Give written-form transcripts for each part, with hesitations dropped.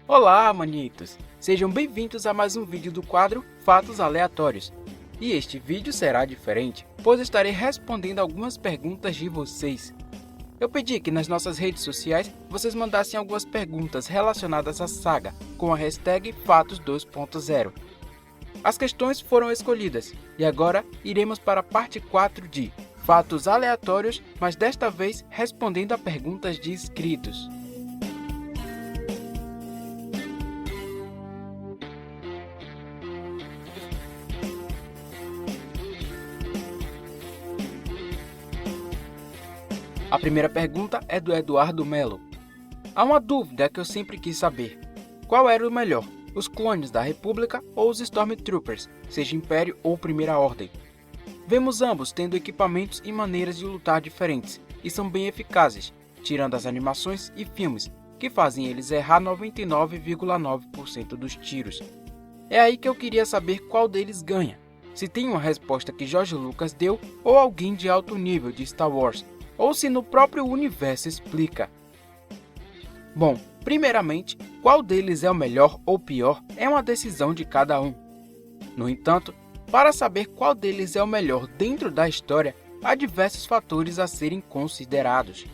Olá, manitos! Sejam bem-vindos a mais um vídeo do quadro Fatos Aleatórios. E este vídeo será diferente, pois estarei respondendo algumas perguntas de vocês. Eu pedi que nas nossas redes sociais vocês mandassem algumas perguntas relacionadas à saga com a hashtag Fatos 2.0. As questões foram escolhidas e agora iremos para a parte 4 de Fatos Aleatórios, mas desta vez respondendo a perguntas de inscritos. A primeira pergunta é do Eduardo Melo. Há uma dúvida que eu sempre quis saber. Qual era o melhor, os clones da República ou os Stormtroopers, seja Império ou Primeira Ordem? Vemos ambos tendo equipamentos e maneiras de lutar diferentes, e são bem eficazes, tirando as animações e filmes, que fazem eles errar 99,9% dos tiros. É aí que eu queria saber qual deles ganha, se tem uma resposta que George Lucas deu ou alguém de alto nível de Star Wars, ou se no próprio universo explica. Bom, primeiramente, qual deles é o melhor ou pior é uma decisão de cada um. No entanto, para saber qual deles é o melhor dentro da história, há diversos fatores a serem considerados.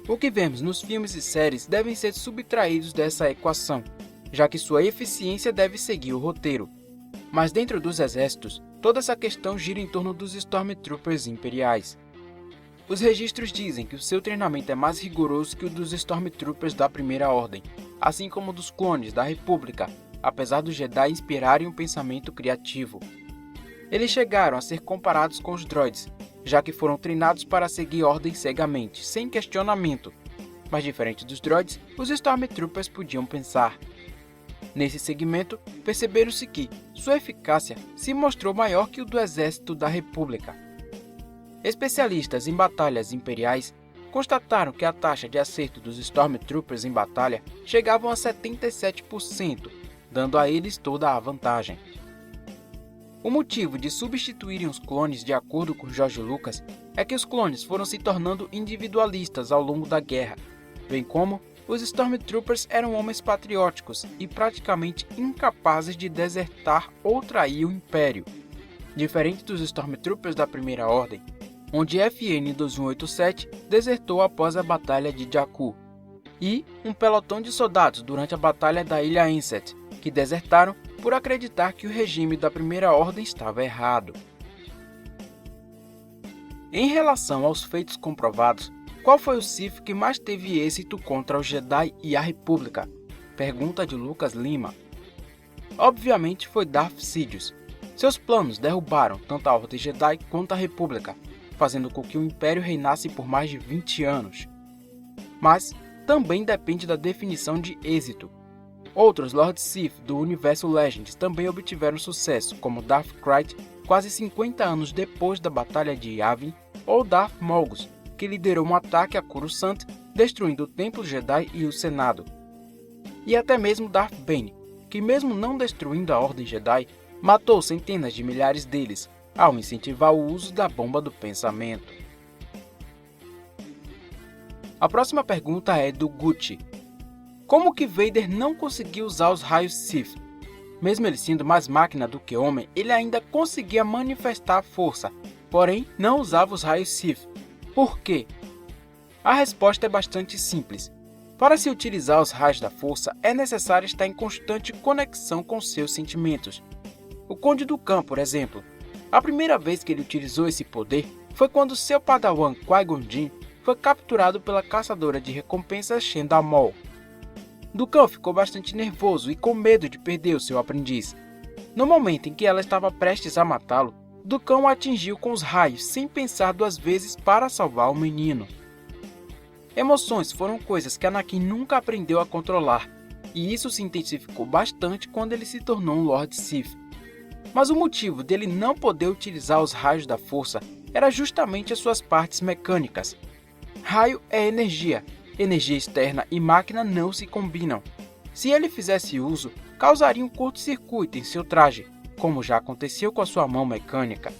O que vemos nos filmes e séries devem ser subtraídos dessa equação, já que sua eficiência deve seguir o roteiro. Mas dentro dos exércitos, toda essa questão gira em torno dos Stormtroopers imperiais. Os registros dizem que o seu treinamento é mais rigoroso que o dos Stormtroopers da Primeira Ordem, assim como dos clones da República, apesar dos Jedi inspirarem um pensamento criativo. Eles chegaram a ser comparados com os droids, já que foram treinados para seguir ordens cegamente, sem questionamento. Mas diferente dos droids, os Stormtroopers podiam pensar. Nesse segmento, perceberam-se que sua eficácia se mostrou maior que o do exército da República. Especialistas em batalhas imperiais constataram que a taxa de acerto dos Stormtroopers em batalha chegava a 77%, dando a eles toda a vantagem. O motivo de substituírem os clones de acordo com George Lucas é que os clones foram se tornando individualistas ao longo da guerra, bem como os Stormtroopers eram homens patrióticos e praticamente incapazes de desertar ou trair o Império. Diferente dos Stormtroopers da Primeira Ordem, onde FN-2187 desertou após a Batalha de Jakku, e um pelotão de soldados durante a Batalha da Ilha Enset, que desertaram por acreditar que o regime da Primeira Ordem estava errado. Em relação aos feitos comprovados, qual foi o Sith que mais teve êxito contra os Jedi e a República? Pergunta de Lucas Lima. Obviamente foi Darth Sidious. Seus planos derrubaram tanto a Ordem Jedi quanto a República, fazendo com que o Império reinasse por mais de 20 anos. Mas também depende da definição de êxito. Outros Lord Sith do universo Legends também obtiveram sucesso, como Darth Krayt, quase 50 anos depois da Batalha de Yavin, ou Darth Malgus, que liderou um ataque a Coruscant, destruindo o Templo Jedi e o Senado. E até mesmo Darth Bane, que mesmo não destruindo a Ordem Jedi, matou centenas de milhares deles, ao incentivar o uso da bomba do pensamento. A próxima pergunta é do Gucci. Como que Vader não conseguiu usar os raios Sith? Mesmo ele sendo mais máquina do que homem, ele ainda conseguia manifestar a força, porém não usava os raios Sith. Por quê? A resposta é bastante simples. Para se utilizar os raios da força, é necessário estar em constante conexão com seus sentimentos. O Conde Dooku, por exemplo, a primeira vez que ele utilizou esse poder foi quando seu padawan Qui-Gon Jinn foi capturado pela caçadora de recompensas Shendar Maul. Dooku ficou bastante nervoso e com medo de perder o seu aprendiz. No momento em que ela estava prestes a matá-lo, Dooku o atingiu com os raios sem pensar duas vezes para salvar o menino. Emoções foram coisas que Anakin nunca aprendeu a controlar, e isso se intensificou bastante quando ele se tornou um Lord Sith. Mas o motivo dele não poder utilizar os raios da força era justamente as suas partes mecânicas. Raio é energia. Energia externa e máquina não se combinam. Se ele fizesse uso, causaria um curto-circuito em seu traje, como já aconteceu com a sua mão mecânica.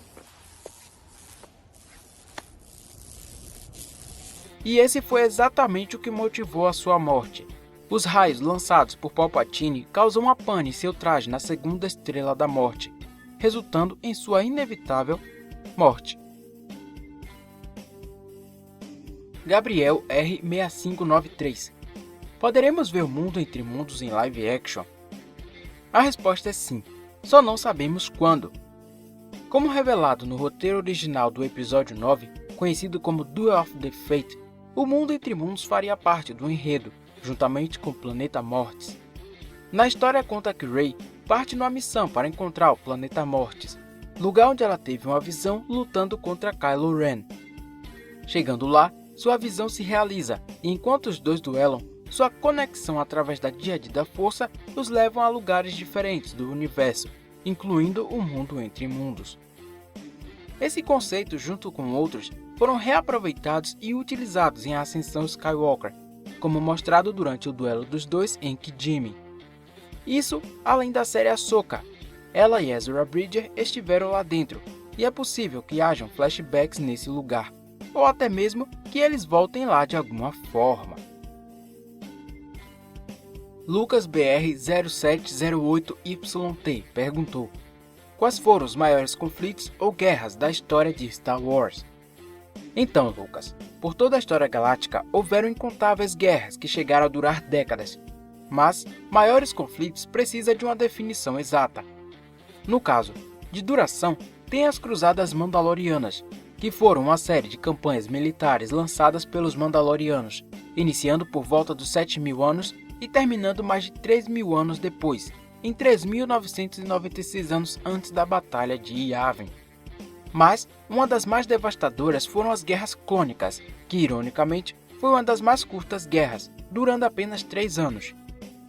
E esse foi exatamente o que motivou a sua morte. Os raios lançados por Palpatine causam uma pane em seu traje na segunda Estrela da Morte, resultando em sua inevitável morte. Gabriel R6593. Poderemos ver o Mundo Entre Mundos em live action? A resposta é sim, só não sabemos quando. Como revelado no roteiro original do episódio 9, conhecido como Duel of the Fate, o Mundo Entre Mundos faria parte do enredo, juntamente com o Planeta Mortis. Na história conta que Rey parte numa missão para encontrar o Planeta Mortis, lugar onde ela teve uma visão lutando contra Kylo Ren. Chegando lá, sua visão se realiza, e enquanto os dois duelam, sua conexão através da Jedi da Força os levam a lugares diferentes do universo, incluindo o Mundo Entre Mundos. Esse conceito, junto com outros, foram reaproveitados e utilizados em Ascensão Skywalker, como mostrado durante o duelo dos dois em Kijimi. Isso além da série Ahsoka. Ela e Ezra Bridger estiveram lá dentro, e é possível que hajam flashbacks nesse lugar, ou até mesmo que eles voltem lá de alguma forma. Lucas BR0708YT perguntou: quais foram os maiores conflitos ou guerras da história de Star Wars? Então, Lucas, por toda a história galáctica houveram incontáveis guerras que chegaram a durar décadas, mas maiores conflitos precisam de uma definição exata. No caso de duração, tem as Cruzadas Mandalorianas, que foram uma série de campanhas militares lançadas pelos Mandalorianos, iniciando por volta dos 7.000 anos e terminando mais de 3.000 anos depois, em 3.996 anos antes da Batalha de Yavin. Mas uma das mais devastadoras foram as Guerras Clônicas, que ironicamente foi uma das mais curtas guerras, durando apenas 3 anos.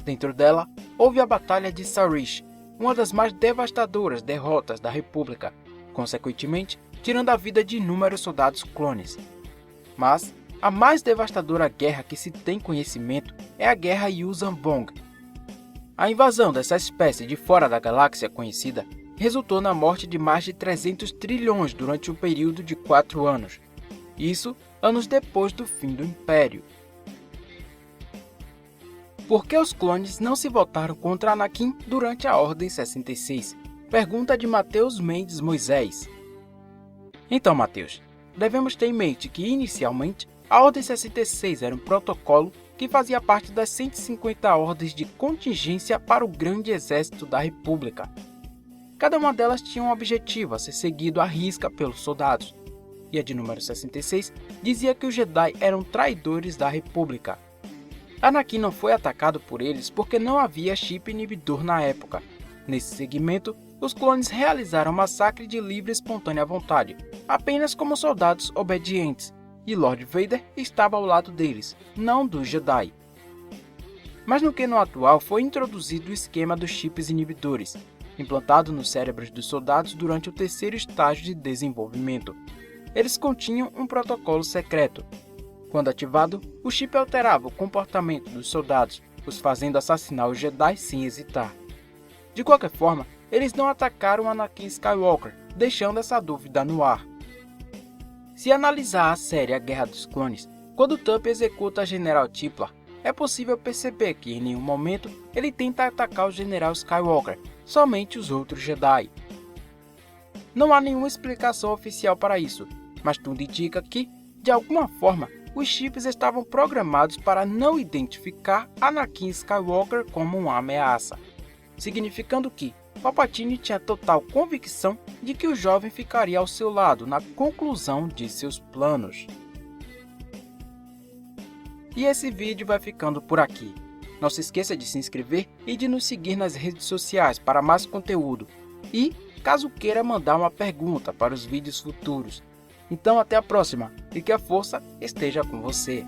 Dentro dela, houve a Batalha de Sarish, uma das mais devastadoras derrotas da República, consequentemente tirando a vida de inúmeros soldados clones. Mas a mais devastadora guerra que se tem conhecimento é a Guerra Yuuzhan Vong. A invasão dessa espécie de fora da galáxia conhecida resultou na morte de mais de 300 trilhões durante um período de 4 anos. Isso anos depois do fim do Império. Por que os clones não se voltaram contra Anakin durante a Ordem 66? Pergunta de Matheus Mendes Moisés. Então, Matheus, devemos ter em mente que, inicialmente, a Ordem 66 era um protocolo que fazia parte das 150 ordens de contingência para o grande exército da República. Cada uma delas tinha um objetivo a ser seguido à risca pelos soldados, e a de número 66 dizia que os Jedi eram traidores da República. Anakin não foi atacado por eles porque não havia chip inibidor na época. Nesse segmento, os clones realizaram um massacre de livre e espontânea vontade, apenas como soldados obedientes, e Lord Vader estava ao lado deles, não dos Jedi. Mas no canon atual foi introduzido o esquema dos chips inibidores, implantado nos cérebros dos soldados durante o terceiro estágio de desenvolvimento. Eles continham um protocolo secreto. Quando ativado, o chip alterava o comportamento dos soldados, os fazendo assassinar os Jedi sem hesitar. De qualquer forma, eles não atacaram Anakin Skywalker, deixando essa dúvida no ar. Se analisar a série A Guerra dos Clones, quando Tup executa a General Tiplar, é possível perceber que em nenhum momento ele tenta atacar o General Skywalker, somente os outros Jedi. Não há nenhuma explicação oficial para isso, mas tudo indica que, de alguma forma, os chips estavam programados para não identificar Anakin Skywalker como uma ameaça, significando que Palpatine tinha total convicção de que o jovem ficaria ao seu lado na conclusão de seus planos. E esse vídeo vai ficando por aqui. Não se esqueça de se inscrever e de nos seguir nas redes sociais para mais conteúdo. E, caso queira mandar uma pergunta para os vídeos futuros. Então até a próxima e que a força esteja com você.